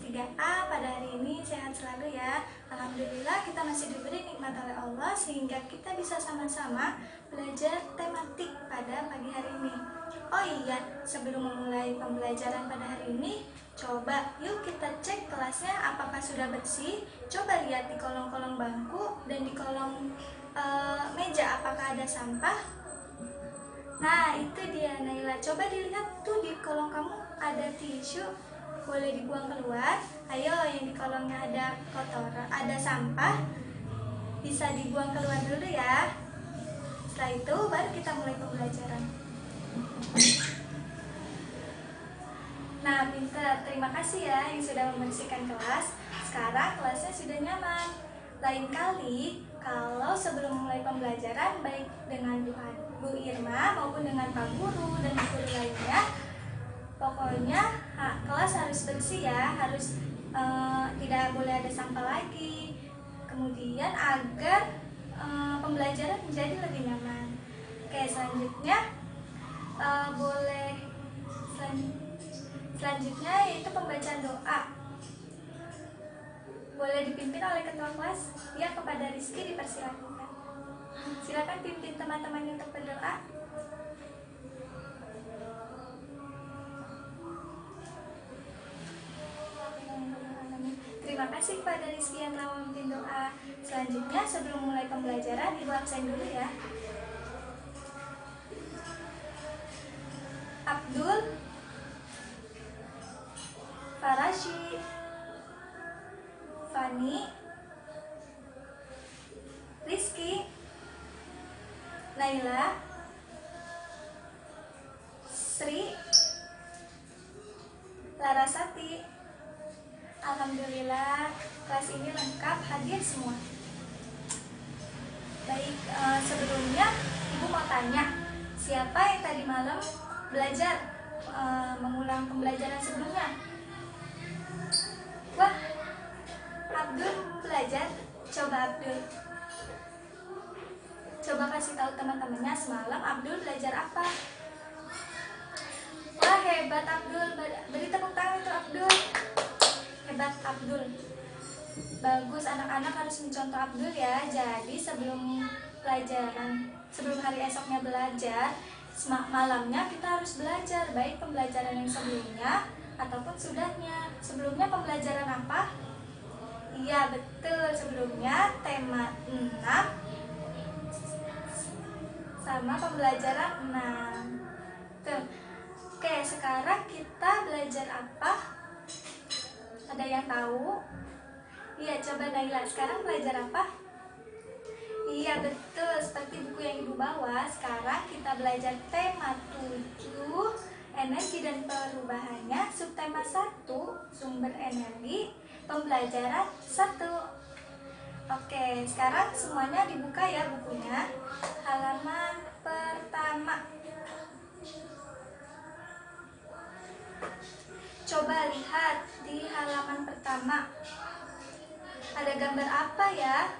3A pada hari ini sehat selalu ya. Alhamdulillah kita masih diberi nikmat oleh Allah sehingga kita bisa sama-sama belajar tematik pada pagi hari ini. Oh iya, sebelum memulai pembelajaran pada hari ini, coba yuk kita cek kelasnya apakah sudah bersih. Coba lihat di kolong-kolong bangku dan di kolong meja apakah ada sampah. Nah itu dia Naila, coba dilihat tuh di kolong kamu ada tisu, boleh dibuang keluar. Ayo yang di kolongnya ada kotoran, ada sampah, bisa dibuang keluar dulu ya. Setelah itu baru kita mulai pembelajaran. Nah pintar, terima kasih ya yang sudah membersihkan kelas. Sekarang kelasnya sudah nyaman. Lain kali kalau sebelum mulai pembelajaran baik dengan Bu Irma maupun dengan Pak Guru dan guru lainnya, pokoknya kelas harus bersih ya, harus tidak boleh ada sampah lagi. Kemudian agar pembelajaran menjadi lebih nyaman. Oke, selanjutnya selanjutnya yaitu pembacaan doa. Boleh dipimpin oleh ketua kelas. Ya, kepada Rizky dipersilakan. Silakan pimpin teman-teman untuk berdoa. Terima kasih kepada Rizky yang telah memimpin doa. Selanjutnya sebelum mulai pembelajaran, Ibu absen dulu ya. Abdul, Farashi, Fani, Rizky, Naila, Sri, Larasati. Alhamdulillah kelas ini lengkap, hadir semua. Baik, sebelumnya Ibu mau tanya, siapa yang tadi malam belajar mengulang pembelajaran sebelumnya? Wah, Abdul belajar. Coba Abdul, coba kasih tahu teman-temannya semalam Abdul belajar apa. Wah hebat Abdul, beri tepuk tangan untuk Abdul. Hebat Abdul, bagus, anak-anak harus mencontoh Abdul ya. Jadi sebelum pelajaran, sebelum hari esoknya belajar, malamnya kita harus belajar, baik pembelajaran yang sebelumnya ataupun sudahnya. Sebelumnya pembelajaran apa? Iya betul, sebelumnya tema 6 sama pembelajaran 6 tuh. Oke, sekarang kita belajar apa? Ada yang tahu? Iya, coba Naila, sekarang belajar apa? Iya betul, seperti buku yang Ibu bawa. Sekarang kita belajar tema 7, energi dan perubahannya. Subtema 1, sumber energi. Pembelajaran 1. Oke, sekarang semuanya dibuka ya bukunya. Halaman pertama. Coba lihat di halaman pertama. Ada gambar apa ya?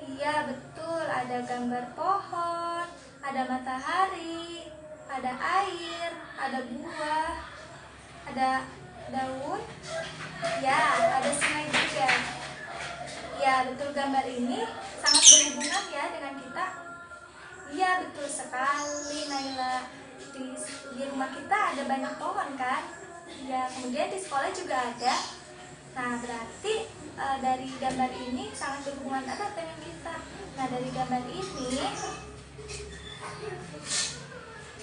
Iya betul, ada gambar pohon, ada matahari, ada air, ada buah, ada daun, ya ada sungai juga. Ya betul, gambar ini sangat berhubungan ya dengan kita. Iya betul sekali Naila, di rumah kita ada banyak pohon kan. Ya, kemudian di sekolah juga ada. Nah berarti dari gambar ini sangat berhubungan erat dengan kita. Nah dari gambar ini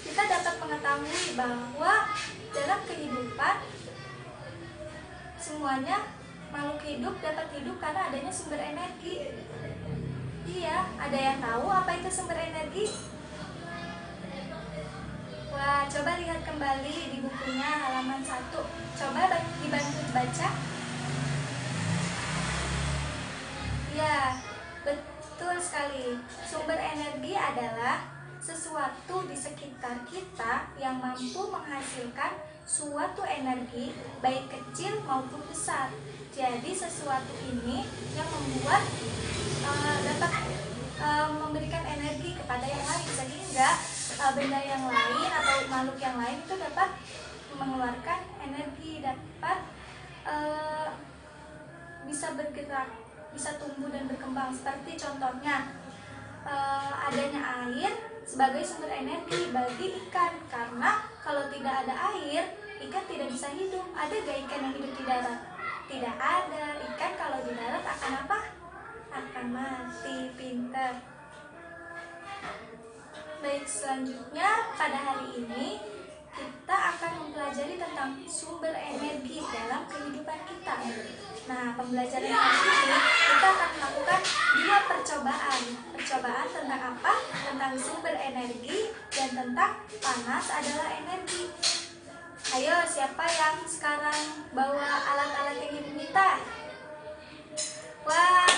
kita dapat mengetahui bahwa dalam kehidupan semuanya makhluk hidup dapat hidup karena adanya sumber energi. Iya, ada yang tahu apa itu sumber energi? Wah, coba lihat kembali di bukunya halaman 1. Coba dibantu baca. Ya, betul sekali. Sumber energi adalah sesuatu di sekitar kita yang mampu menghasilkan suatu energi, baik kecil maupun besar. Jadi sesuatu ini yang membuat dapat memberikan energi kepada yang lain, sehingga benda yang lain atau makhluk yang lain itu dapat mengeluarkan energi, dapat bisa bergerak, bisa tumbuh dan berkembang. Seperti contohnya adanya air sebagai sumber energi bagi ikan, karena kalau tidak ada air, ikan tidak bisa hidup. Ada gak ikan yang hidup di darat? Tidak ada. Ikan kalau di darat akan apa? Akan mati. Pintar. Baik, selanjutnya pada hari ini kita akan mempelajari tentang sumber energi dalam kehidupan kita. Nah, pembelajaran hari ini kita akan melakukan 2 percobaan. Percobaan tentang apa? Tentang sumber energi dan tentang panas adalah energi. Ayo, siapa yang sekarang bawa alat-alat yang Ibu minta? Wah,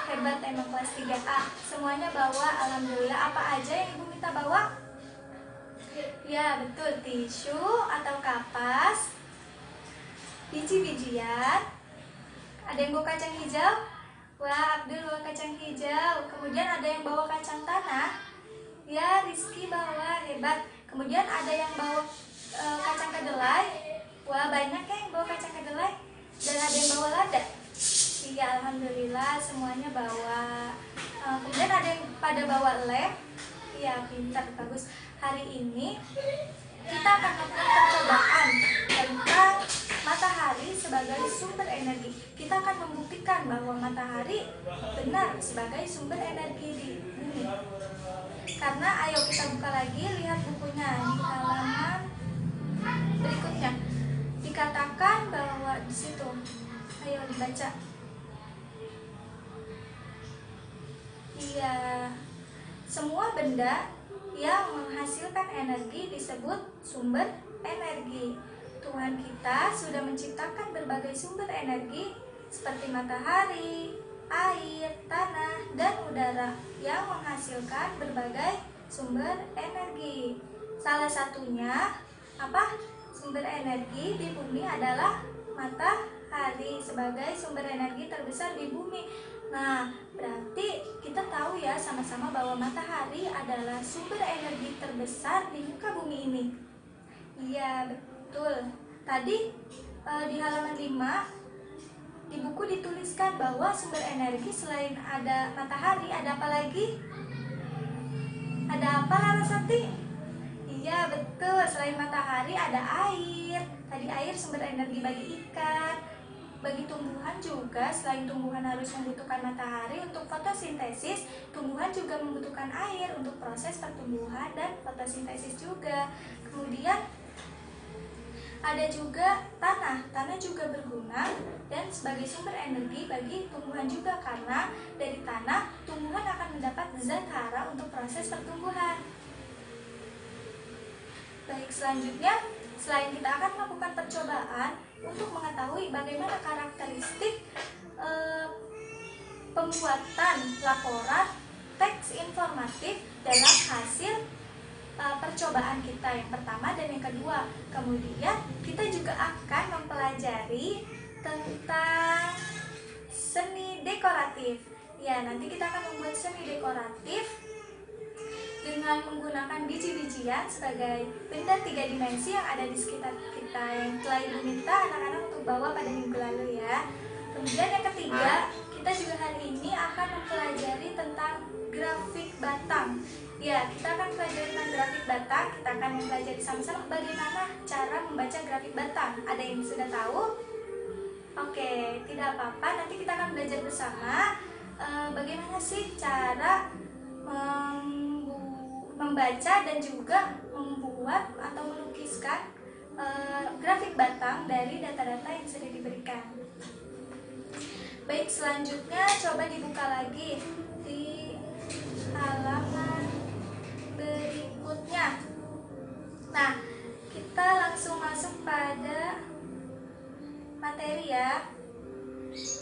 hebat emang kelas 3A. Semuanya bawa, alhamdulillah. Apa aja yang Ibu minta bawa? Ya, betul. Tisu atau kapas, biji-bijian. Ada yang bawa kacang hijau? Wah, Abdul bawa kacang hijau. Kemudian ada yang bawa kacang tanah. Ya, Rizky bawa, hebat. Kemudian ada yang bawa kacang kedelai. Wah, banyak ya yang bawa kacang kedelai. Dan ada yang bawa lada. Iya, alhamdulillah semuanya bawa. Kemudian ada yang pada bawa lem. Iya, pintar, bagus. Hari ini kita akan melakukan percobaan tentang matahari sebagai sumber energi. Kita akan membuktikan bahwa matahari benar sebagai sumber energi di bumi. Karena ayo kita buka lagi, lihat bukunya di halaman berikutnya. Dikatakan bahwa di situ, ayo dibaca. Iya, semua benda yang menghasilkan energi disebut sumber energi. Tuhan kita sudah menciptakan berbagai sumber energi seperti matahari, air, tanah, dan udara yang menghasilkan berbagai sumber energi. Salah satunya apa? Sumber energi di bumi adalah matahari sebagai sumber energi terbesar di bumi. Nah, berarti kita tahu ya sama-sama bahwa matahari adalah sumber energi terbesar di muka bumi ini. Iya, betul. Tadi di halaman 5 di buku dituliskan bahwa sumber energi selain ada matahari, ada apa lagi? Ada apa, Larasati? Iya, betul. Selain matahari ada air. Tadi air sumber energi bagi ikan. Bagi tumbuhan juga, selain tumbuhan harus membutuhkan matahari untuk fotosintesis, tumbuhan juga membutuhkan air untuk proses pertumbuhan dan fotosintesis juga. Kemudian ada juga tanah. Tanah juga berguna dan sebagai sumber energi bagi tumbuhan juga, karena dari tanah tumbuhan akan mendapat zat hara untuk proses pertumbuhan. Baik, selanjutnya selain kita akan melakukan percobaan untuk mengetahui bagaimana karakteristik pembuatan laporan teks informatif dalam hasil percobaan kita yang pertama dan yang kedua. Kemudian kita juga akan mempelajari tentang seni dekoratif. Ya, nanti kita akan membuat seni dekoratif dengan menggunakan biji-bijian sebagai benda 3 dimensi yang ada di sekitar kita, yang telah Ibu minta anak-anak untuk bawa pada minggu lalu ya. Kemudian yang ketiga, kita juga hari ini akan mempelajari tentang grafik batang. Ya, kita akan pelajari tentang grafik batang. Kita akan mempelajari sama-sama bagaimana cara membaca grafik batang. Ada yang sudah tahu? Oke, tidak apa-apa. Nanti kita akan belajar bersama bagaimana sih cara membaca dan juga membuat atau melukiskan grafik batang dari data-data yang sudah diberikan. Baik, selanjutnya coba dibuka lagi di halaman berikutnya. Nah, kita langsung masuk pada materi ya.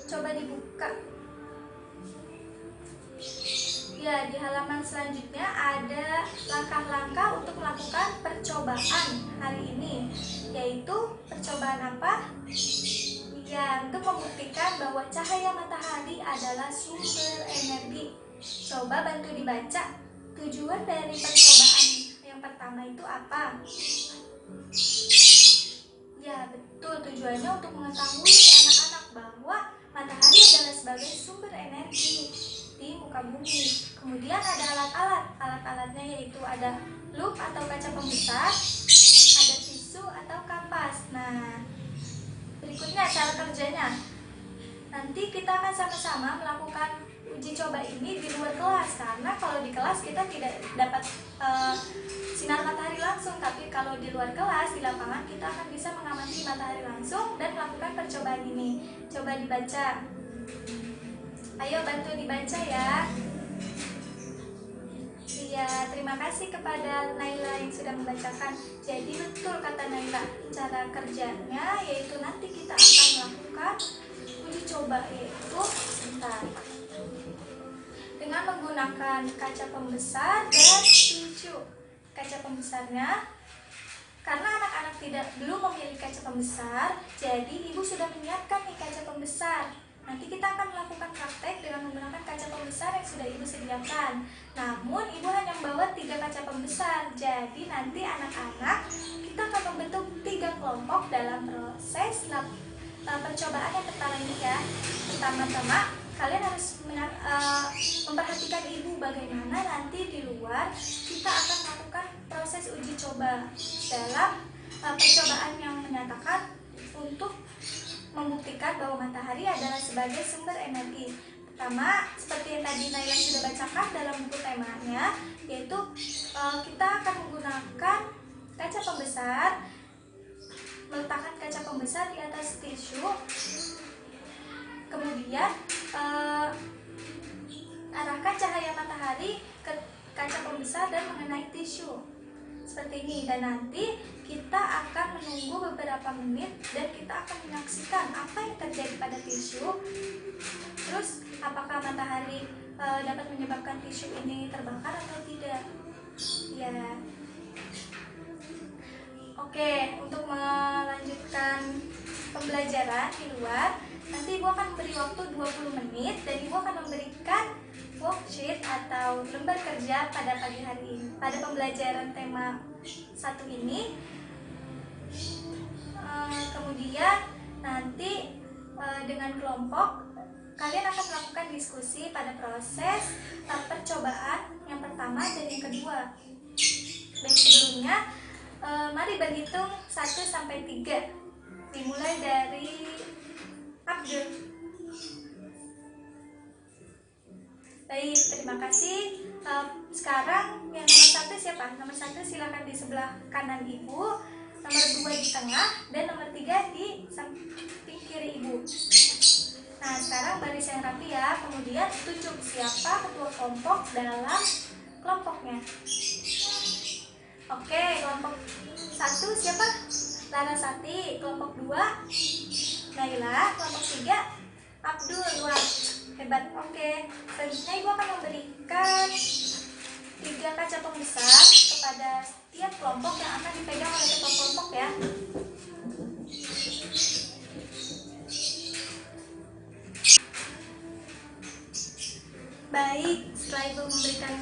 Coba dibuka. Ya, di halaman selanjutnya ada langkah-langkah untuk melakukan percobaan hari ini, yaitu percobaan apa? Ya, untuk membuktikan bahwa cahaya matahari adalah sumber energi. Coba bantu dibaca tujuan dari percobaan yang yang pertama itu apa? Ya, betul. Tujuannya untuk mengetahui anak-anak bahwa matahari adalah sebagai sumber energi di muka bumi. Kemudian ada alat-alat. Alat-alatnya yaitu ada loop atau kaca pembesar, ada tisu atau kapas. Nah, berikutnya cara kerjanya. Nanti kita akan sama-sama melakukan uji coba ini di luar kelas, karena kalau di kelas kita tidak dapat sinar matahari langsung, tapi kalau di luar kelas, di lapangan, kita akan bisa mengamati matahari langsung dan melakukan percobaan ini. Coba dibaca. Ayo bantu dibaca ya. Iya, terima kasih kepada Naila yang sudah membacakan. Jadi betul kata Naila, cara kerjanya yaitu nanti kita akan melakukan uji coba, yaitu sebentar, dengan menggunakan kaca pembesar dan tisu. Kaca pembesarnya, karena anak-anak belum memiliki kaca pembesar, jadi ibu sudah menyiapkan nih kaca pembesar. Nanti kita akan melakukan praktek dengan menggunakan kaca pembesar yang sudah ibu sediakan. Namun ibu hanya membawa 3 kaca pembesar. Jadi nanti anak-anak kita akan membentuk 3 kelompok dalam proses percobaan yang pertama ini ya. Pertama-tama kalian harus memperhatikan ibu bagaimana nanti di luar kita akan melakukan proses uji coba dalam percobaan yang menyatakan untuk membuktikan bahwa matahari adalah sebagai sumber energi. Pertama, seperti yang tadi Naila sudah bacakan dalam buku temanya, yaitu kita akan menggunakan kaca pembesar, meletakkan kaca pembesar di atas tisu, kemudian arahkan cahaya matahari ke kaca pembesar dan mengenai tisu seperti ini. Dan nanti kita akan menunggu beberapa menit dan kita akan menyaksikan apa yang terjadi pada tisu. Terus apakah matahari dapat menyebabkan tisu ini terbakar atau tidak? Ya. Oke, untuk melanjutkan pembelajaran di luar, nanti ibu akan memberi waktu 20 menit dan ibu akan memberikan worksheet atau lembar kerja pada pagi hari ini, pada pembelajaran tema 1 ini. Kemudian nanti dengan kelompok kalian akan melakukan diskusi pada proses percobaan yang pertama dan yang kedua. Dan sebelumnya mari berhitung 1 sampai 3. Dimulai dari Abdul. Baik, terima kasih. Sekarang yang nomor 1 siapa? Nomor 1 silakan di sebelah kanan ibu, nomor 2 di tengah, dan nomor 3 di samping kiri ibu. Nah, sekarang baris yang rapi ya. Kemudian tunjuk siapa ketua kelompok dalam kelompoknya. Oke, kelompok 1 siapa? Larasati. Kelompok 2 Naila. Kelompok 3 Abdul. Wah, hebat. Oke, selanjutnya ibu akan memberikan 3 kaca pembesar kepada setiap kelompok yang akan dipegang oleh ketua kelompok ya. Baik, setelah ibu memberikan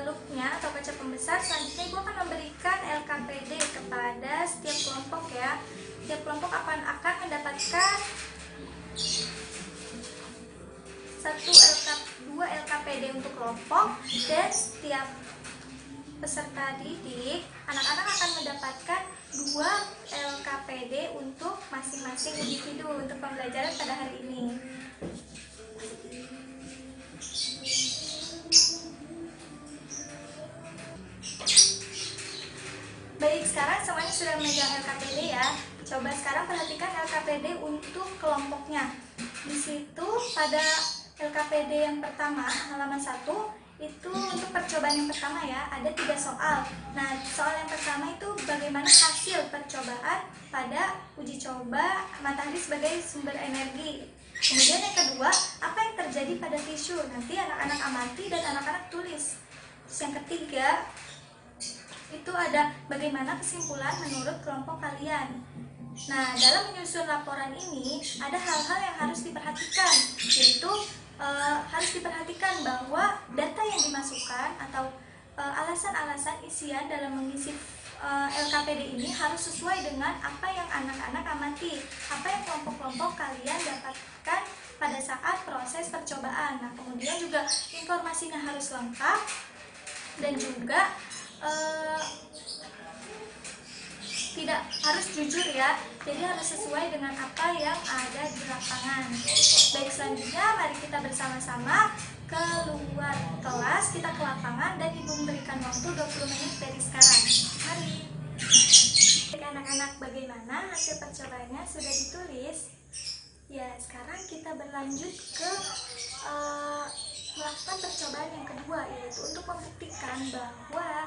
loopnya atau kaca pembesar, selanjutnya ibu akan memberikan LKPD kepada setiap kelompok ya. Setiap kelompok akan mendapatkan 2 LKPD untuk kelompok, dan setiap peserta didik, anak-anak akan mendapatkan 2 LKPD untuk masing-masing individu untuk pembelajaran pada hari ini. Baik, sekarang semuanya sudah memegang LKPD ya. Coba sekarang perhatikan LKPD untuk kelompoknya. Di situ pada LKPD yang pertama, halaman 1, itu untuk percobaan yang pertama ya, ada 3 soal. Nah, soal yang pertama itu bagaimana hasil percobaan pada uji coba matahari sebagai sumber energi. Kemudian yang kedua, apa yang terjadi pada tisu? Nanti anak-anak amati dan anak-anak tulis. Terus yang ketiga, itu ada bagaimana kesimpulan menurut kelompok kalian. Nah, dalam menyusun laporan ini ada hal-hal yang harus diperhatikan, yaitu harus diperhatikan bahwa data yang dimasukkan atau alasan-alasan isian dalam mengisi LKPD ini harus sesuai dengan apa yang anak-anak amati, apa yang kelompok-kelompok kalian dapatkan pada saat proses percobaan. Nah, kemudian juga informasinya harus lengkap dan juga tidak harus jujur ya, jadi harus sesuai dengan apa yang ada di lapangan. Baik, selanjutnya mari kita bersama-sama keluar kelas, kita ke lapangan dan Ibu memberikan waktu 20 menit dari sekarang. Mari. Anak-anak, bagaimana hasil percobaannya sudah ditulis? Ya, sekarang kita berlanjut ke melakukan percobaan yang kedua, yaitu untuk membuktikan bahwa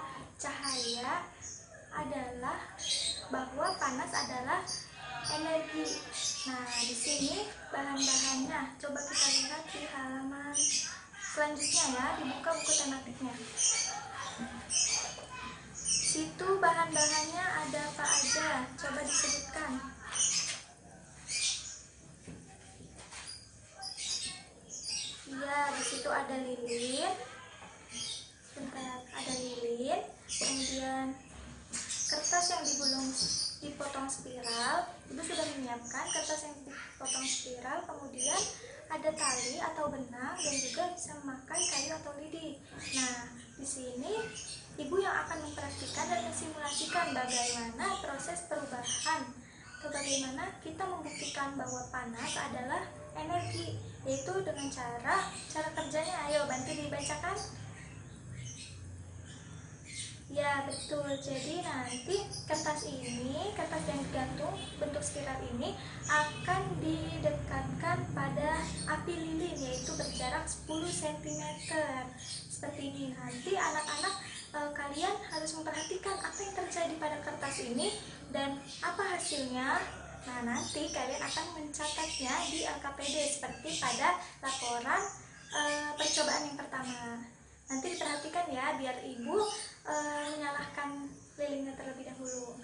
panas adalah energi. Nah, di sini bahan-bahannya coba kita lihat di halaman selanjutnya ya, dibuka buku tematiknya. Situ bahan-bahannya ada apa aja? Coba disebutkan. Ya, di situ ada lilin. Bentar, ada lilin. Kemudian kertas yang dipotong spiral. Ibu sudah menyiapkan kertas yang dipotong spiral. Kemudian ada tali atau benang dan juga bisa memakai kayu atau lidi. Nah, di sini Ibu yang akan mempraktikkan dan mensimulasikan bagaimana proses perubahan atau bagaimana kita membuktikan bahwa panas adalah energi, yaitu dengan cara kerjanya. Ayo bantu dibacakan. Ya, betul. Jadi nanti kertas yang digantung bentuk spiral ini akan didekatkan pada api lilin, yaitu berjarak 10 cm. Seperti ini. Nanti anak-anak kalian harus memperhatikan apa yang terjadi pada kertas ini dan apa hasilnya. Nah, nanti kalian akan mencatatnya di LKPD seperti pada laporan percobaan yang pertama. Nanti diperhatikan ya, biar Ibu menyalakan lilinnya terlebih dahulu.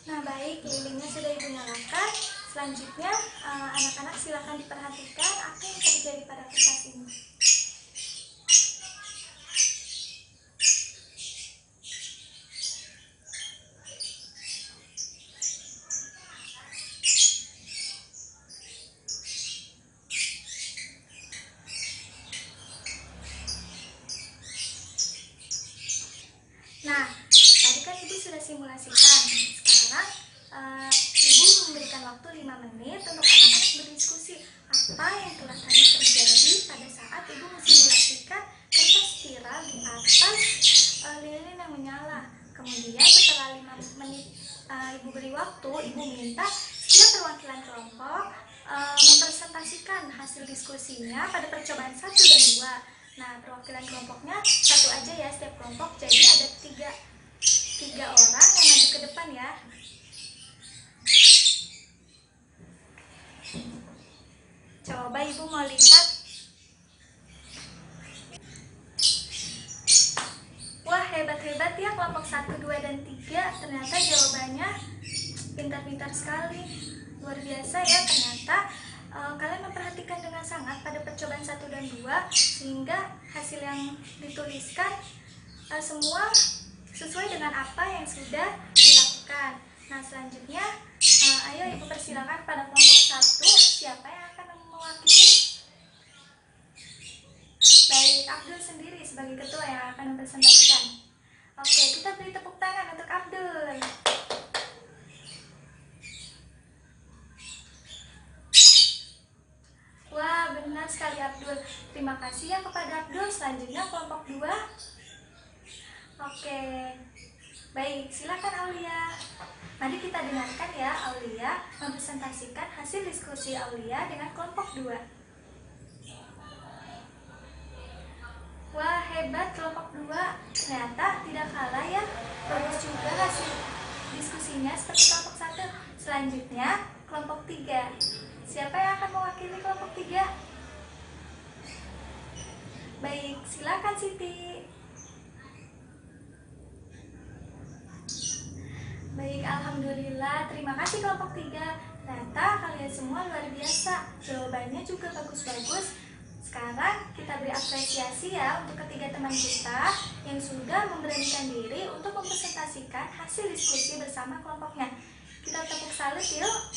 Nah, baik, lilinnya sudah Ibu nyalakan. Selanjutnya, anak-anak silakan diperhatikan apa yang terjadi pada kertas ini. Nah, tadi kan Ibu sudah simulasikan. Sekarang Ibu memberikan waktu 5 menit untuk anak-anak berdiskusi apa yang telah tadi terjadi pada saat Ibu mensimulasikan kertas spiral di atas lilin yang menyala. Kemudian setelah 5 menit Ibu beri waktu, Ibu minta setiap perwakilan kelompok mempresentasikan hasil diskusinya pada percobaan 1 dan 2. Nah, perwakilan kelompoknya satu aja ya setiap kelompok, jadi ada tiga orang yang maju ke depan ya. Coba Ibu mau lihat. Wah, hebat-hebat ya kelompok 1, 2, dan 3. Ternyata jawabannya pintar-pintar sekali. Luar biasa ya, ternyata kalian memperhatikan dengan sangat pada percobaan 1 dan 2 sehingga hasil yang dituliskan semua sesuai dengan apa yang sudah dilakukan. Nah, selanjutnya ayo Ibu persilakan pada kelompok 1, siapa yang akan mewakili? Baik, Abdul sendiri sebagai ketua yang akan mempresentasikan. Oke, kita beri tepuk tangan untuk Abdul. Wah, benar sekali Abdul. Terima kasih ya kepada Abdul. Selanjutnya kelompok 2. Oke. Baik, silakan Aulia. Mari kita dengarkan ya Aulia mempresentasikan hasil diskusi Aulia dengan kelompok 2. Wah, hebat kelompok 2. Ternyata tidak kalah ya. Bagus juga hasil diskusinya seperti kelompok 1. Selanjutnya kelompok 3. Siapa yang akan mewakili kelompok 3? Baik, silakan Siti. Baik, alhamdulillah. Terima kasih kelompok 3. Ternyata kalian semua luar biasa, jawabannya juga bagus-bagus. Sekarang kita beri apresiasi ya untuk ketiga teman kita yang sudah memberanikan diri untuk mempresentasikan hasil diskusi bersama kelompoknya. Kita tepuk salut yuk.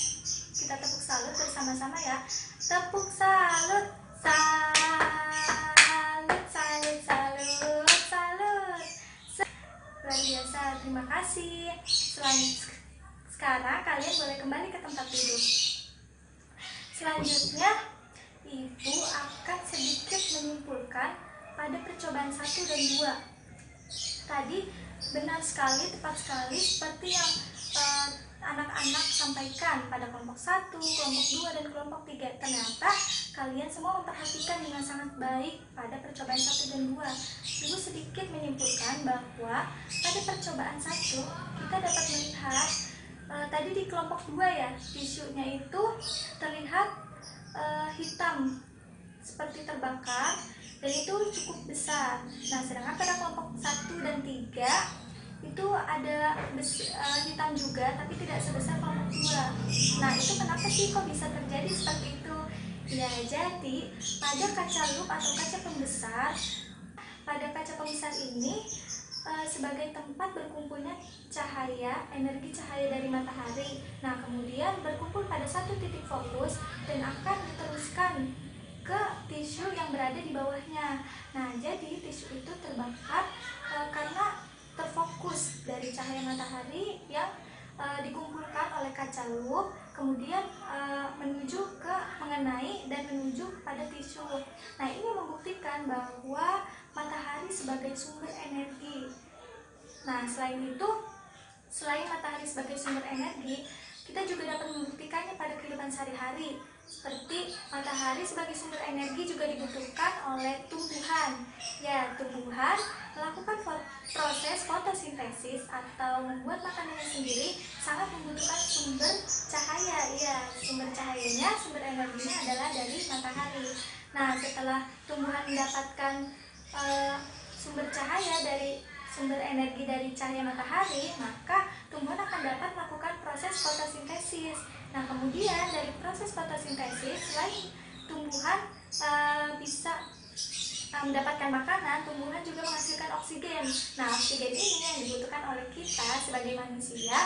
Kita tepuk salut bersama-sama ya. Tepuk salut. Salut, salut, salut, salut. Luar biasa, terima kasih. Sekarang kalian boleh kembali ke tempat duduk. Selanjutnya, Ibu akan sedikit menyimpulkan pada percobaan 1 dan 2. Tadi benar sekali, tepat sekali seperti yang anak-anak sampaikan pada kelompok 1, kelompok 2, dan kelompok 3. Ternyata kalian semua memperhatikan dengan sangat baik pada percobaan 1 dan 2. Ibu sedikit menyimpulkan bahwa pada percobaan 1 kita dapat melihat tadi di kelompok 2 ya, tisunya itu terlihat hitam seperti terbakar dan itu cukup besar. Nah, sedangkan pada kelompok 1 dan 3 itu ada hitam juga tapi tidak sebesar kelompok 2. Nah, itu kenapa sih kok bisa terjadi seperti itu? Ya, jadi pada kaca lup atau kaca pembesar, pada kaca pembesar ini sebagai tempat berkumpulnya cahaya, energi cahaya dari matahari. Nah, kemudian berkumpul pada satu titik fokus dan akan diteruskan ke tisu yang berada di bawahnya. Nah, jadi tisu itu terbakar karena terfokus dari cahaya matahari yang dikumpulkan oleh kaca lup, kemudian mengenai dan menuju pada tisu. Nah, ini membuktikan bahwa matahari sebagai sumber energi. Nah, selain matahari sebagai sumber energi, kita juga dapat membuktikannya pada kehidupan sehari-hari. Seperti matahari sebagai sumber energi juga dibutuhkan oleh tumbuhan. Ya, tumbuhan melakukan proses fotosintesis atau membuat makanannya sendiri sangat membutuhkan sumber cahaya. Ya, sumber cahayanya, sumber energinya adalah dari matahari. Nah, setelah tumbuhan mendapatkan sumber cahaya dari sumber energi dari cahaya matahari, maka tumbuhan akan dapat melakukan proses fotosintesis. Nah, kemudian dari proses fotosintesis, selain tumbuhan bisa mendapatkan makanan, tumbuhan juga menghasilkan oksigen. Nah, oksigen ini yang dibutuhkan oleh kita sebagai manusia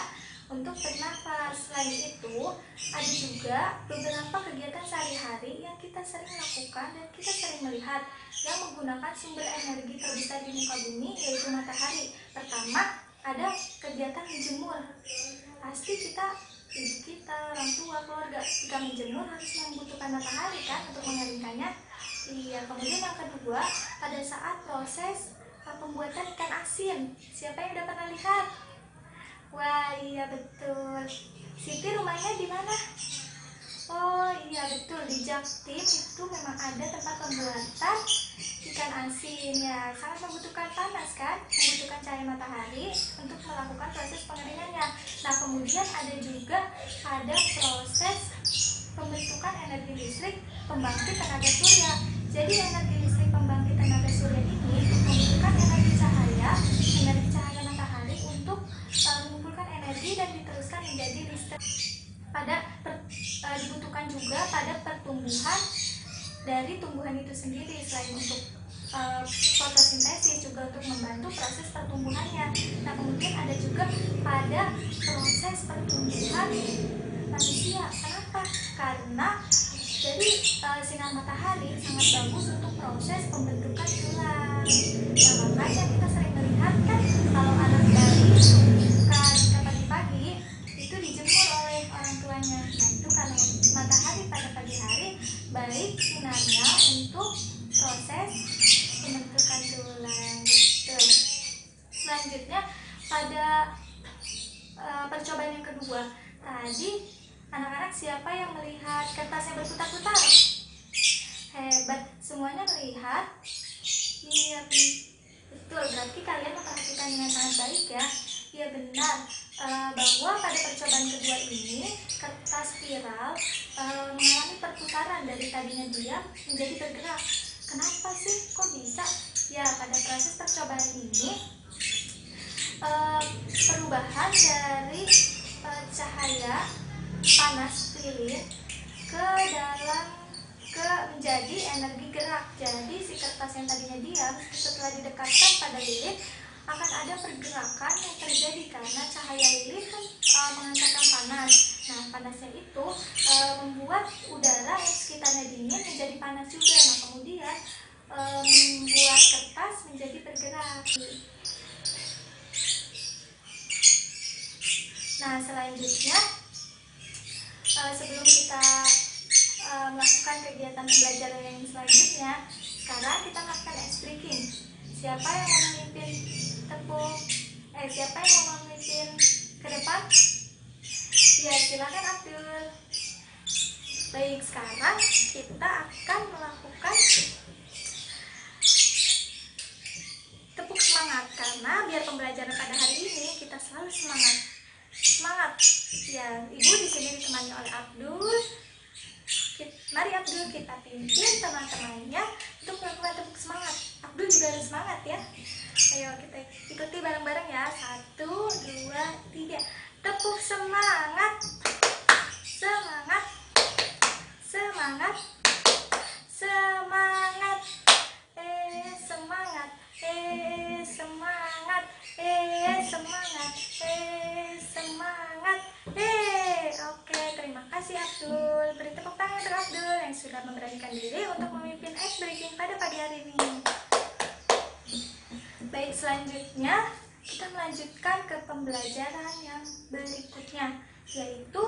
untuk bernafas. Selain itu, ada juga beberapa kegiatan sehari-hari yang kita sering lakukan dan kita sering melihat yang menggunakan sumber energi terbesar di muka bumi, yaitu matahari. Pertama, ada kegiatan menjemur. Pasti ibu kita, orang tua, keluarga, jika menjemur harus membutuhkan matahari kan untuk mengeringkannya. Iya, kemudian yang kedua, pada saat proses pembuatan ikan asin. Siapa yang udah pernah lihat? Wah, iya betul. Siti rumahnya di mana? Oh iya betul, di Jaktim itu memang ada tempat pembuatan ikan asin ya. Sangat membutuhkan panas kan, membutuhkan cahaya matahari untuk melakukan proses pengeringannya. Nah, kemudian ada juga proses pembentukan energi listrik pembangkit tenaga surya. Jadi energi listrik pembangkit tenaga surya ini membutuhkan energi cahaya matahari untuk mengumpulkan energi dan diteruskan menjadi listrik. Dibutuhkan juga pada pertumbuhan dari tumbuhan itu sendiri. Selain untuk fotosintesis, juga untuk membantu proses pertumbuhannya. Nah, kemudian ada juga pada proses pertumbuhan manusia. Kenapa? Karena jadi sinar matahari sangat bagus untuk proses pembentukan tulang. Nah, makanya kita sering melihat kan kalau anak bayi ketika pagi-pagi itu dijemur oleh orang tuanya. Nah, itu kalau matahari pada pagi hari baik sinarnya untuk proses pembentukan tulang. Betul. Selanjutnya pada percobaan yang kedua, tadi anak-anak siapa yang melihat kertasnya berputar-putar? Hebat, semuanya melihat. Iya, betul. Berarti kalian memperhatikan dengan sangat baik ya. Iya benar, bahwa pada percobaan kedua ini kertas spiral mengalami perputaran dari tadinya diam menjadi bergerak. Kenapa sih? Kok bisa? Ya, pada proses percobaan ini perubahan dari cahaya panas kecilin menjadi energi gerak. Jadi si kertas yang tadinya diam setelah didekatkan pada lilin akan ada pergerakan yang terjadi karena cahaya lilin kan menghantarkan panas. Nah, panasnya itu membuat udara yang sekitarnya dingin menjadi panas juga. Nah, kemudian membuat kertas menjadi bergerak. Nah, selanjutnya sebelum kita melakukan kegiatan pembelajaran yang selanjutnya, sekarang kita melakukan ice breaking. Siapa yang mau memimpin siapa yang mau memimpin ke depan? Ya, silakan Abdul. Baik, sekarang kita akan melakukan tepuk semangat, karena biar pembelajaran pada hari ini kita selalu semangat. Ya, Ibu di sini ditemani oleh Abdul. Mari Abdul, kita pimpin teman-temannya untuk melakukan tepuk semangat. Abdul juga harus semangat ya. Ayo kita ikuti bareng-bareng ya. 1, 2, 3. Tepuk semangat. Semangat. Semangat. Semangat. Semangat. Semangat. Semangat. Semangat. Oke, terima kasih Abdul. Beri tepuk tangan untuk Abdul yang sudah memberanikan diri untuk memimpin ice breaking pada pagi hari ini. Baik, selanjutnya kita melanjutkan ke pembelajaran yang berikutnya, yaitu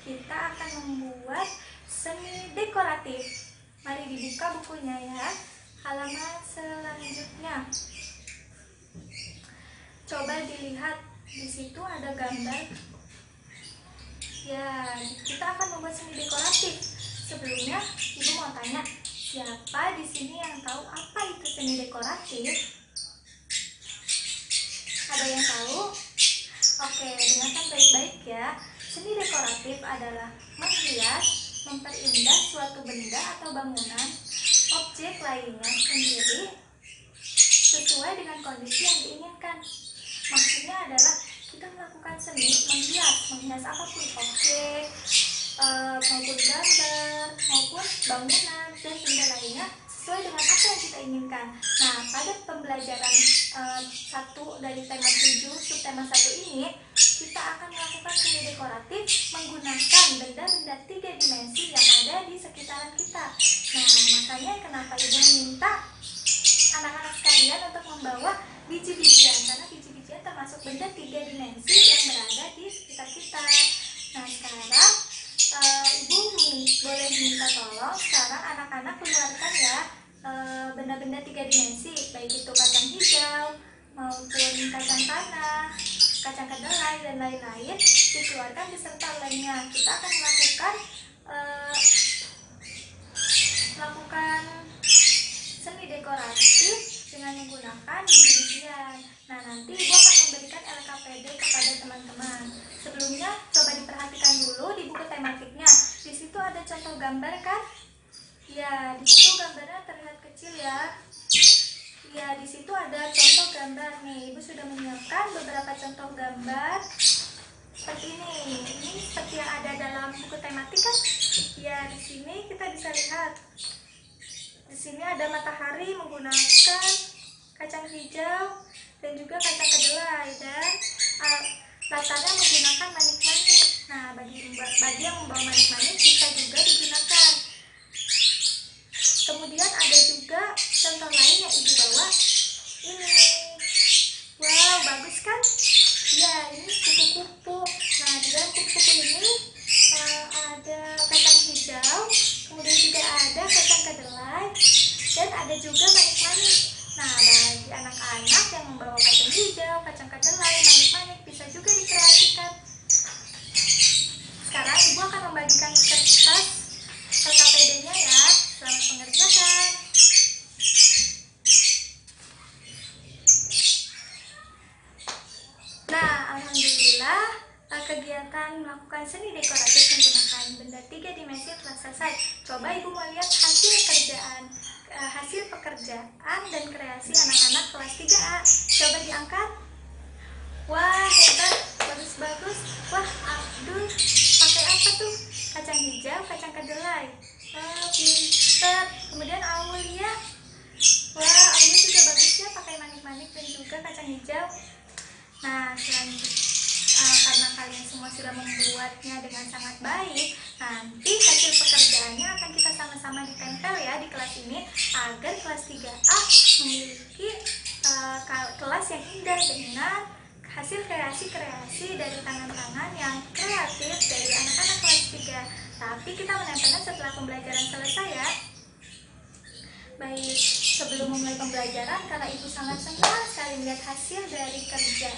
kita akan membuat seni dekoratif. Mari dibuka bukunya ya, halaman selanjutnya. Coba dilihat, di situ ada gambar. Ya, kita akan membuat seni dekoratif. Sebelumnya, Ibu mau tanya, siapa di sini yang tahu apa itu seni dekoratif? Ada yang tahu? Oke, dengarkan baik-baik ya. Seni dekoratif adalah menghias, memperindah suatu benda atau bangunan, objek lainnya sendiri sesuai dengan kondisi yang diinginkan. Maksudnya adalah kita melakukan seni menghias apapun, objek, maupun gambar, maupun bangunan dan benda lainnya sesuai dengan apa yang kita inginkan. Nah, pada pembelajaran 1 dari tema 7 subtema 1 ini, kita akan melakukan seni dekoratif menggunakan benda-benda 3 dimensi yang ada di sekitaran kita. Nah, makanya kenapa Ibu meminta anak-anak sekalian untuk membawa biji-bijian, karena biji-bijian termasuk benda 3 dimensi yang berada di sekitar kita. Nah, sekarang Ibu boleh minta tolong sekarang anak-anak keluarkan ya benda-benda 3 dimensi, baik itu kacang hijau maupun kacang tanah, kacang kedelai dan lain-lain, dikeluarkan beserta lemnya. Kita akan melakukan seni dekoratif dengan menggunakan biji-bijian. Nah, nanti Ibu akan memberikan LKPD kepada teman-teman. Sebelumnya, coba diperhatikan dulu di buku tematiknya. Di situ ada contoh gambar kan? Ya, di situ gambarnya terlihat kecil ya. Ya, di situ ada contoh gambar nih. Ibu sudah menyiapkan beberapa contoh gambar seperti ini. Ini seperti yang ada dalam buku tematik kan? Ya, di sini kita bisa lihat. Di sini ada matahari menggunakan kacang hijau dan juga kacang kedelai, dan latarnya menggunakan manik-manik. Nah, bagi yang membawa manik-manik bisa juga digunakan. Kemudian ada juga contoh lain yang Ibu bawa. Ini, wow, bagus kan? Ya, ini kupu-kupu. Nah, di dalam kupu-kupu ini ada kacang hijau, kemudian juga ada kacang kedelai, dan ada juga manik-manik. Nah, bagi anak-anak yang membawa kacang hijau, kacang kedelai, manik-manik bisa juga dikreasikan. Sekarang Ibu akan membagikan kertas LKPD-nya ya. Selamat mengerjakan. Nah, alhamdulillah kegiatan melakukan seni dekoratif menggunakan benda 3 dimensi telah selesai. Coba Ibu mau lihat hasil pekerjaan dan kreasi anak-anak kelas 3A. Coba diangkat. Wah, hebat, bagus-bagus. Wah, Abdul pakai apa tuh? kacang hijau, kacang kedelai. Pinter. Kemudian Aulia. Wah, Aulia juga bagus ya pakai manik-manik dan juga kacang hijau. Nah, selanjutnya karena kalian semua sudah membuatnya dengan sangat baik, nanti hasil pekerjaannya akan kita sama-sama ditempel ya di kelas ini, agar kelas 3A memiliki kelas yang indah dengan hasil kreasi-kreasi dari tangan-tangan yang kreatif dari anak-anak kelas 3. Tapi kita menempelnya setelah pembelajaran selesai ya. Baik, sebelum memulai pembelajaran, karena ibu sangat senang sekali melihat hasil dari kerja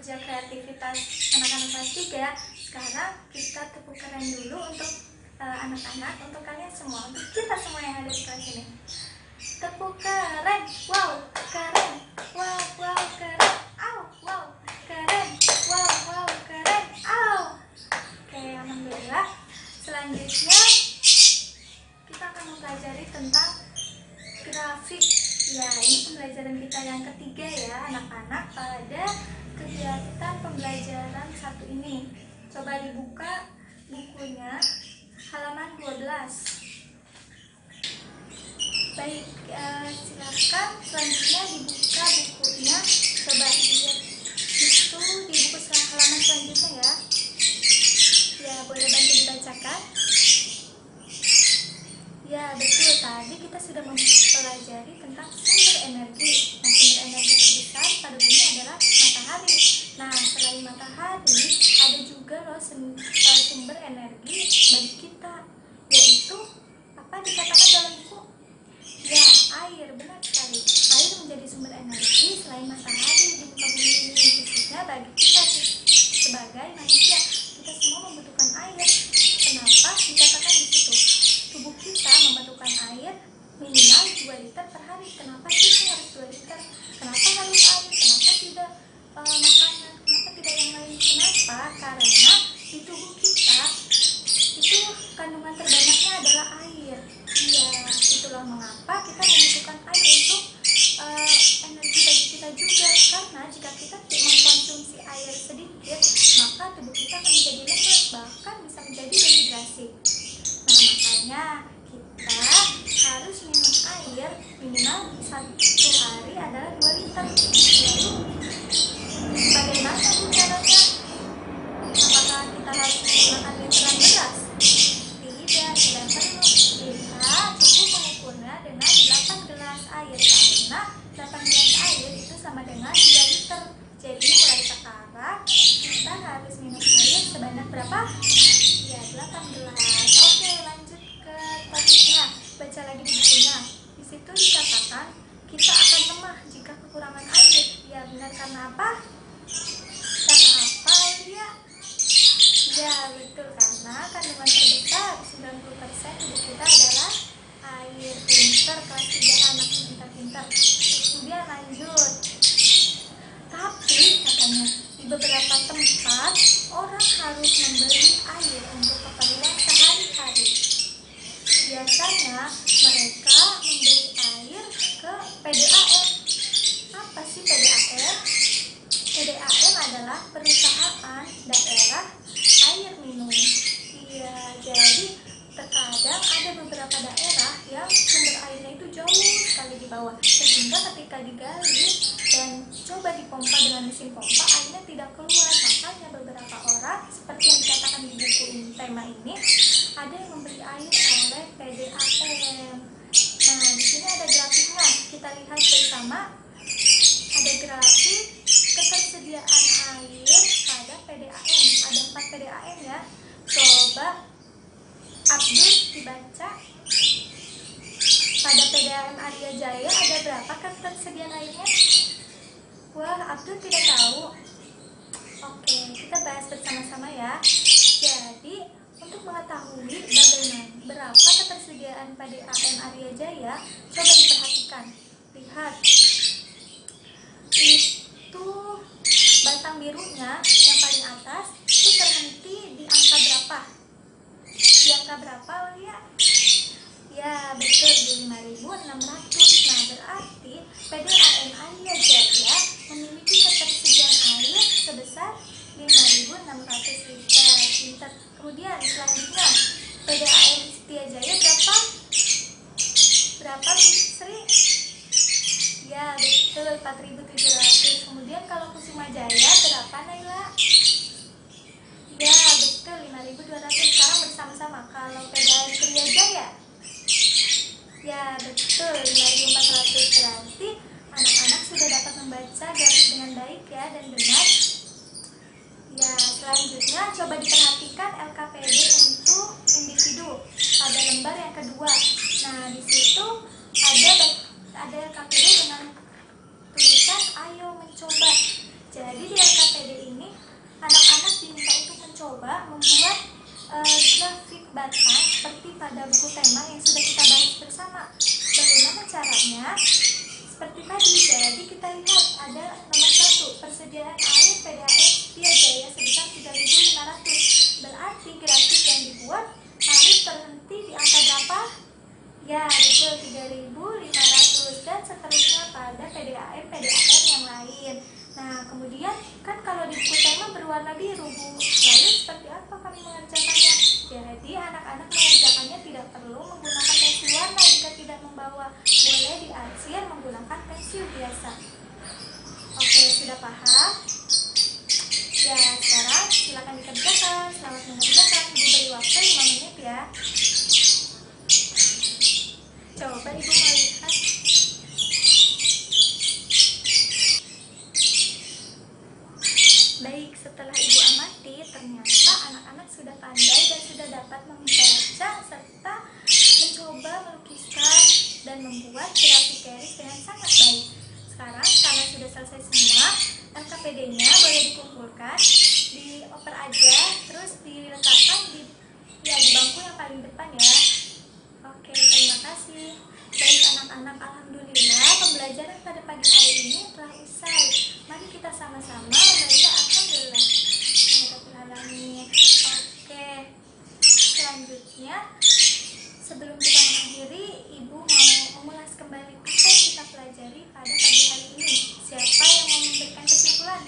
kreativitas anak-anak kelas 3. Sekarang kita tepuk keren dulu untuk anak-anak, untuk kalian semua, untuk kita semua yang ada di kelas ini. Tepuk keren, wow, keren, wow, wow, keren, au, wow, keren, wow, wow, keren, au. Oke, alhamdulillah. Selanjutnya kita akan mempelajari tentang grafik. Ya, ini pembelajaran kita yang ketiga ya anak-anak pada kegiatan pembelajaran satu ini. Coba dibuka bukunya halaman 12. Baik, silakan selanjutnya dibuka bukunya. Coba dilihat itu di buku halaman selanjutnya ya. Ya, boleh bantu dibacakan. Ya, betul. Tadi kita sudah mempelajari tentang sumber energi. Nah, sumber energi terbesar pada bumi adalah matahari. Nah, selain matahari, ada juga loh sumber energi bagi kita, yaitu apa dikatakan dalam buku? Ya, air. Benar sekali. Air menjadi sumber energi selain matahari di muka bumi ini, khususnya bagi kita sebagai manusia. Kita semua membutuhkan air. Kenapa dikatakan di situ? Tubuh kita membutuhkan air minimal 2 liter per hari. Kenapa sih harus 2 liter? Kenapa harus air? Kenapa tidak makanan? Kenapa tidak yang lain? Kenapa? Karena di tubuh kita itu kandungan terbanyaknya adalah air. Iya, itulah mengapa kita membutuhkan air untuk energi bagi kita juga. Karena jika kita mengkonsumsi air sedikit, maka tubuh kita akan menjadi lemas, bahkan bisa menjadi dehidrasi. Nah, makanya kita harus minum air minimal 1 hari adalah 2 liter. Lalu bagaimana caranya? Apakah kita harus menggunakan literan beras? Tidak perlu. Kita cukup mengukurnya dengan 8 gelas air, karena 8 gelas air itu sama dengan 2 liter. Jadi mulai sekarang kita harus minum air sebanyak berapa? Ya, 8 gelas. Oke, lanjut ke topiknya. Baca lagi di bukunya. Di situ dikatakan kita akan lemah jika kekurangan air. Ya, benar. Karena apa? Karena apa, Aulia? Ya, betul. Karena kandungan terbesar 90% tubuh kita adalah air. Pinter, kelas 3 anak pintar-pintar. Kemudian lanjut. Tapi katanya di beberapa tempat orang harus membeli air untuk keperluan sehari-hari. Biasanya mereka membeli air ke PDAM. Apa sih PDAM? PDAM adalah perusahaan daerah air minum. Iya, jadi terkadang ada beberapa daerah yang sumber airnya itu jauh sekali di bawah, sehingga ketika digali dan coba dipompa dengan mesin pompa, airnya tidak keluar. Makanya beberapa orang, seperti yang dikatakan di buku ini, tema ini, ada yang membeli air oleh PDAM. Nah, di sini ada grafiknya, kita lihat bersama. Ada grafik ketersediaan air pada PDAM. Ada 4 PDAM ya. Coba Abdul dibaca. Pada PDAM Arya Jaya ada berapa ketersediaan airnya? Wah, Abdul tidak tahu. Oke, kita bahas bersama-sama ya. Jadi, untuk mengetahui bagaimana berapa ketersediaan PDAM Arya Jaya, coba diperhatikan. Lihat. Itu batang birunya yang paling atas itu terhenti di angka berapa? Di angka berapa, Aulia? Ya, betul, di 5.600. Nah, berarti PDAM Arya Jaya memiliki ketersediaan air sebesar 5.600 liter. Kemudian selanjutnya PDAM Setia Jaya berapa Sri? Ya betul, 4.700. Kemudian kalau Kusuma Jaya berapa Naila? Ya betul, 5.200. Sekarang bersama-sama. Kalau PDAM Tria Jaya, ya betul, 5.400. Berarti anak-anak sudah dapat membaca grafik dengan baik ya dan benar. Ya, selanjutnya coba diperhatikan LKPD untuk individu pada lembar yang kedua. Nah, di situ ada LKPD dengan tulisan ayo mencoba. Jadi di LKPD ini anak-anak diminta untuk mencoba membuat grafik batang seperti pada buku tema yang sudah kita bahas bersama. Bagaimana caranya? Seperti tadi, jadi kita lihat ada nomor 1, persediaan air PDAM Setia Jaya sebesar 3.500. Berarti grafik yang dibuat harus terhenti di angka berapa? Ya betul, 3.500 dan seterusnya pada PDAM yang lain. Nah kemudian kan kalau di buku tema berwarna biru Bu, lalu seperti apa kami mengerjakannya? Jadi anak-anak mengerjakannya tidak perlu menggunakan pensil warna jika tidak membawa, boleh diarsir menggunakan pensil biasa. Oke, sudah paham? Ya, sekarang silakan dikerjakan. Selamat mengerjakan. Ibu beri waktu 5 menit ya. Coba Ibu melihat. Baik, setelah Ibu amati, ternyata anak-anak sudah pandai dan sudah dapat membaca serta mencoba melukiskan dan membuat grafik garis dengan sangat baik. Sekarang karena sudah selesai semua, LKPD-nya boleh dikumpulkan, dioper aja, terus diletakkan di bangku yang paling depan ya. Oke, terima kasih. Baik anak-anak, alhamdulillah pembelajaran pada pagi hari ini telah usai. Mari kita sama-sama membaca alhamdulillah. Oke, selanjutnya sebelum kita mengakhiri, Ibu mau mengulas kembali apa yang kita pelajari pada pagi hari ini. Siapa yang mau memberikan kesimpulan?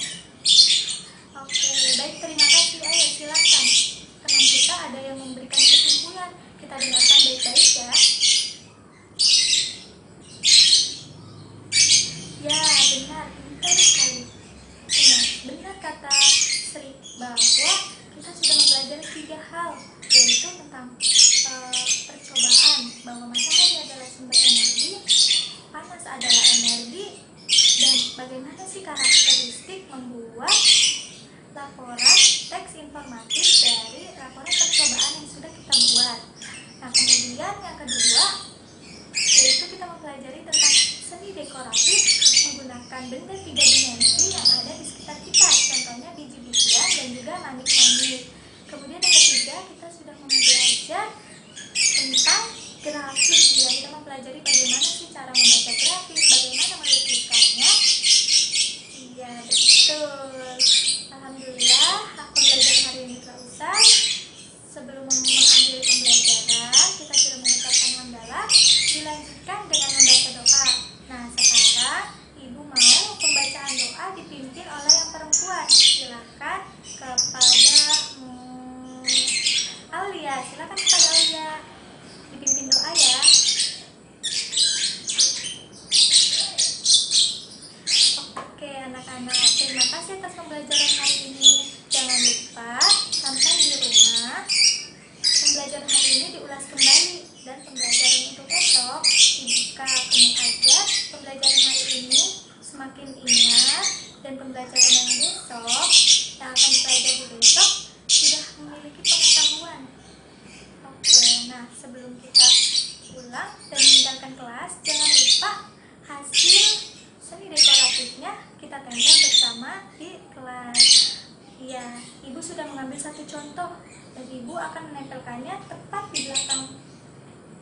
Oke, baik, terima kasih. Ayo silakan. Teman kita ada yang memberikan kesimpulan. Kita dengarkan baik-baik ya. Ya, benar sekali. Benar kata Sri bahwa kita sudah mempelajari 3 hal, yaitu tentang percobaan, bahwa matahari adalah sumber energi, panas adalah energi, dan bagaimana sih karakteristik membuat laporan teks informatif dari laporan percobaan yang sudah kita buat. Nah, kemudian yang kedua yaitu kita mempelajari tentang seni dekoratif menggunakan benda 3 dimensi yang ada di sekitar kita, contohnya biji-bijian dan juga manik-manik. Kemudian yang ketiga, kita sudah belajar tentang grafis ya. Kita mempelajari bagaimana sih cara membaca grafis, bagaimana melukiskannya. Iya, betul. Alhamdulillah, pembelajaran hari ini telah usai. Sebelum mengakhiri pembelajaran, kita sudah mengucapkan hamdalah, dilanjutkan dengan membaca doa. Nah, sekarang Ibu mau pembacaan doa dipimpin oleh yang perempuan. Silakan kepada Aulia. Silakan kepada Aulia dipimpin doa ya. Oke anak-anak, terima kasih atas pembelajaran hari ini. Jangan lupa sampai di rumah pembelajaran hari ini diulas kembali, dan pembelajaran untuk esok dibuka penuh aja. Pembelajaran hari ini semakin ingat, dan pembelajaran yang besok yang akan dipelajari besok sudah memiliki pengetahuan. Oke, nah sebelum kita pulang dan meninggalkan kelas, jangan lupa hasil seni dekoratifnya kita tempel bersama di kelas. Iya, Ibu sudah mengambil satu contoh dan Ibu akan menempelkannya tepat di belakang.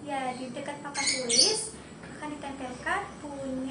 Ya, di dekat papan tulis akan ditempelkan punya